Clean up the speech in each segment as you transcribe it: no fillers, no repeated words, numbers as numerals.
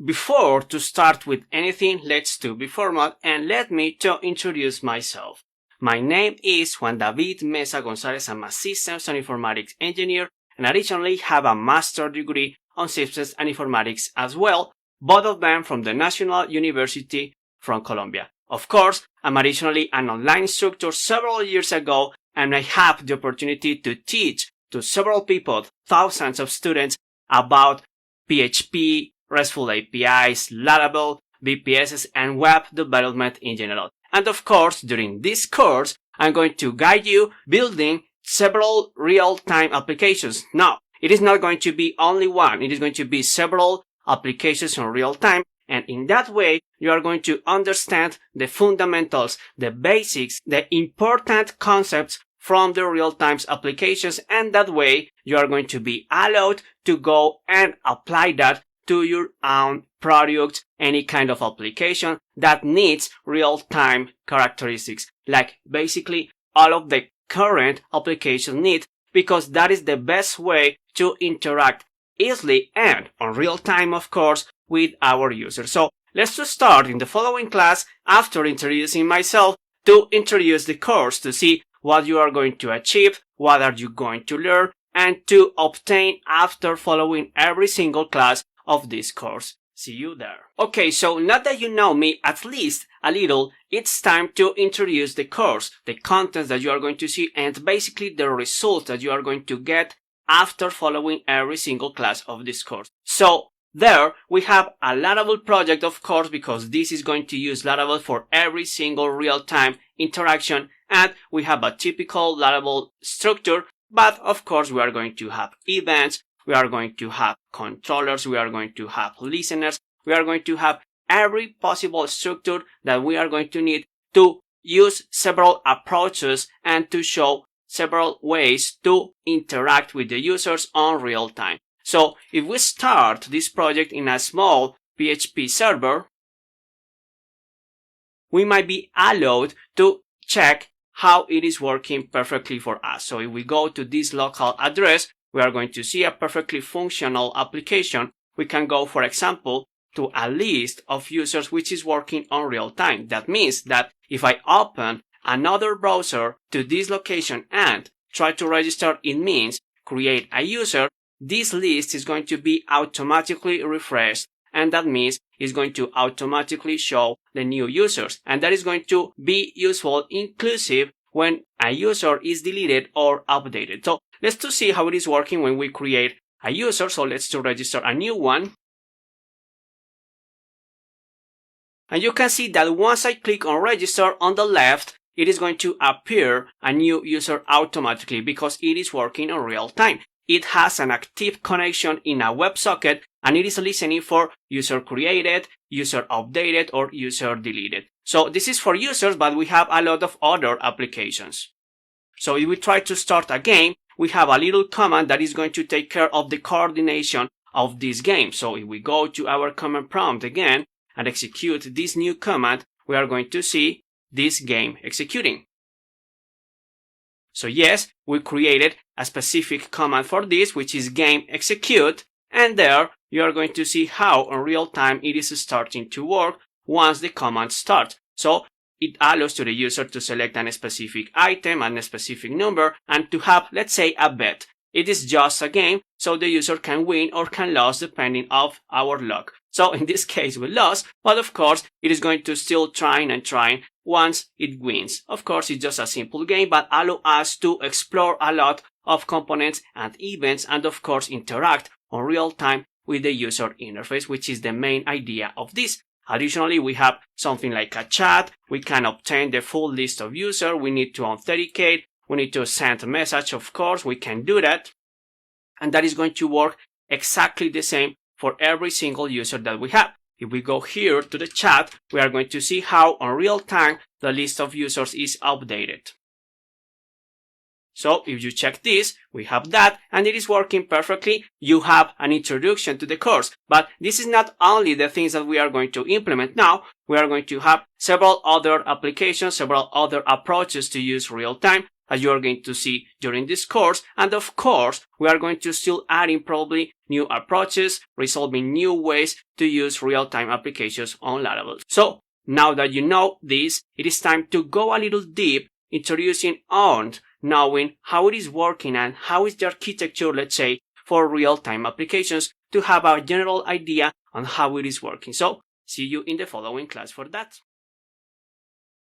before to start with anything, let's do be formal and let me to introduce myself. My name is Juan David Mesa Gonzalez. I'm a Systems and Informatics Engineer and additionally have a master's degree on Systems and Informatics as well, both of them from the National University from Colombia. Of course, I'm additionally an online instructor several years ago, and I have the opportunity to teach to several people, thousands of students, about PHP, RESTful APIs, Laravel, VPSs, and web development in general. And of course, during this course, I'm going to guide you building several real-time applications. Now, it is not going to be only one. It is going to be several applications in real time. And in that way, you are going to understand the fundamentals, the basics, the important concepts from the real-time applications. And that way, you are going to be allowed to go and apply that to your own product, any kind of application that needs real-time characteristics, like basically all of the current applications need, because that is the best way to interact easily and on real time, of course, with our users. So let's just start in the following class, after introducing myself, to introduce the course, to see what you are going to achieve, what are you going to learn, and to obtain after following every single class of this course. See you there. Okay, so now that you know me at least a little, it's time to introduce the course, the contents that you are going to see, and basically the results that you are going to get after following every single class of this course. So there we have a Laravel project, of course, because this is going to use Laravel for every single real-time interaction, and we have a typical Laravel structure, but of course we are going to have events, we are going to have controllers, we are going to have listeners, we are going to have every possible structure that we are going to need to use several approaches and to show several ways to interact with the users on real time. So if we start this project in a small PHP server, we might be allowed to check how it is working perfectly for us. So if we go to this local address, we are going to see a perfectly functional application. We can go, for example, to a list of users which is working on real time. That means that if I open another browser to this location and try to register, it means create a user, this list is going to be automatically refreshed, and that means it's going to automatically show the new users. And that is going to be useful inclusive when a user is deleted or updated. So let's to see how it is working when we create a user. So let's to register a new one. And you can see that once I click on register on the left, it is going to appear a new user automatically because it is working on real time. It has an active connection in a WebSocket and it is listening for user created, user updated, or user deleted. So this is for users, but we have a lot of other applications. So if we try to start a game, we have a little command that is going to take care of the coordination of this game. So if we go to our command prompt again and execute this new command, we are going to see this game executing. So yes, we created a specific command for this, which is game execute, and there you are going to see how in real time it is starting to work once the command starts. So it allows to the user to select a specific item and a specific number and to have, let's say, a bet. It is just a game, so the user can win or can lose depending on our luck. So in this case we lost, but of course it is going to still trying once it wins. Of course it's just a simple game, but allow us to explore a lot of components and events and of course interact on real time with the user interface, which is the main idea of this. Additionally, we have something like a chat. We can obtain the full list of users. We need to authenticate. We need to send a message. Of course, we can do that. And that is going to work exactly the same for every single user that we have. If we go here to the chat, we are going to see how on real time the list of users is updated. So if you check this, we have that and it is working perfectly. You have an introduction to the course, but this is not only the things that we are going to implement now. We are going to have several other applications, several other approaches to use real time. as you are going to see during this course. And of course, we are going to still adding probably new approaches, resolving new ways to use real-time applications on Laravel. So now that you know this, it is time to go a little deep, introducing on knowing how it is working and how is the architecture, let's say, for real-time applications, to have a general idea on how it is working. So see you in the following class for that.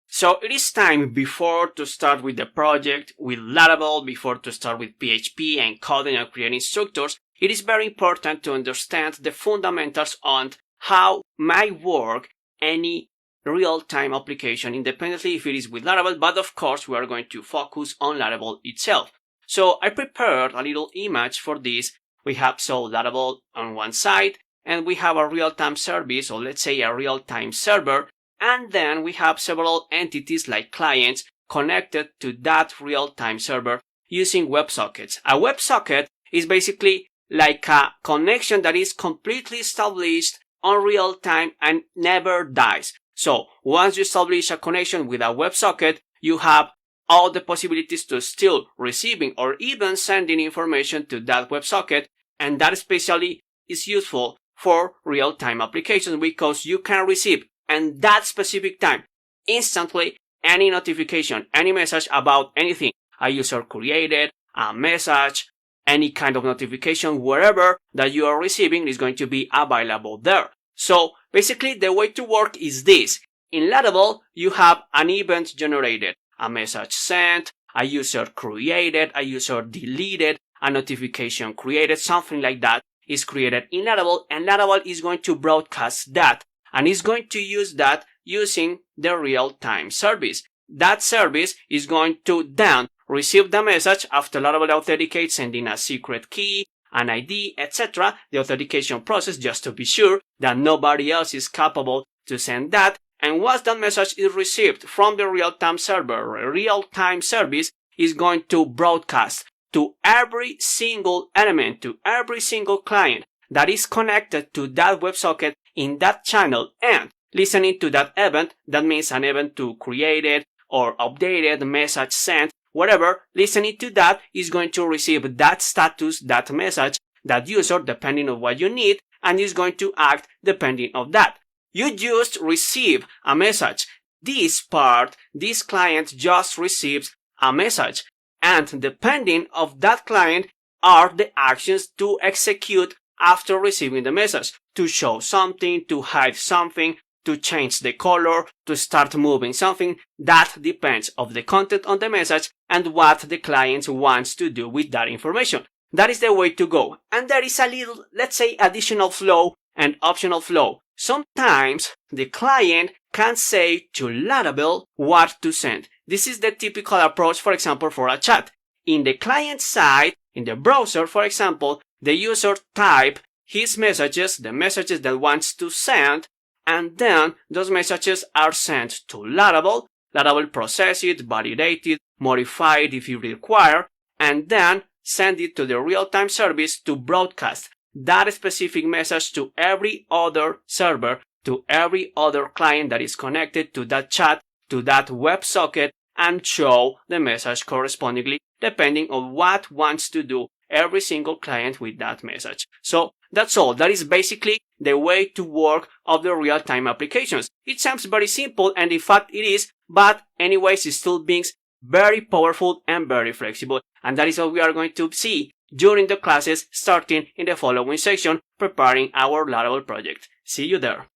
So it is time, before to start with the project with Laravel, before to start with PHP and coding and creating structures, it is very important to understand the fundamentals on how might work any real-time application independently if it is with Laravel, but of course we are going to focus on Laravel itself. So I prepared a little image for this. We have Laravel on one side, and we have a real-time service, or let's say a real-time server, and then we have several entities like clients connected to that real-time server using WebSockets. A WebSocket is basically like a connection that is completely established on real-time and never dies. So once you establish a connection with a WebSocket, you have all the possibilities to still receiving or even sending information to that WebSocket, and that especially is useful for real-time applications because you can receive at that specific time instantly any notification, any message about anything a user created, a message, any kind of notification, wherever that you are receiving is going to be available there. So basically the way to work is this. In Laravel, you have an event generated, a message sent, a user created, a user deleted, a notification created, something like that is created in Laravel, and Laravel is going to broadcast that, and is going to use that using the real-time service. That service is going to then receive the message after Laravel authenticates, sending a secret key, an ID, etc. The authentication process, just to be sure that nobody else is capable to send that. And once that message is received from the real-time server, a real-time service is going to broadcast to every single element, to every single client that is connected to that WebSocket in that channel and listening to that event. That means an event to created or updated, message sent, whatever. Listening to that is going to receive that status, that message, that user, depending on what you need, and is going to act depending on that. You just receive a message. This client just receives a message, and depending of that client are the actions to execute after receiving the message. To show something, to hide something, to change the color, to start moving something. That depends of the content on the message and what the client wants to do with that information. That is the way to go. And there is a little, let's say, additional flow and optional flow. Sometimes the client can say to Laravel what to send. This is the typical approach, for example, for a chat. In the client side, in the browser, for example, the user type his messages, the messages that wants to send, and then those messages are sent to Laravel. Laravel process it, validate it, modify it if you require, and then send it to the real-time service to broadcast that specific message to every other server, to every other client that is connected to that chat, to that WebSocket, and show the message correspondingly depending on what wants to do every single client with that message. So that's all. That is basically the way to work of the real-time applications. It sounds very simple, and in fact it is, but anyways it still being very powerful and very flexible. And that is what we are going to see during the classes starting in the following section, preparing our Laravel project. See you there.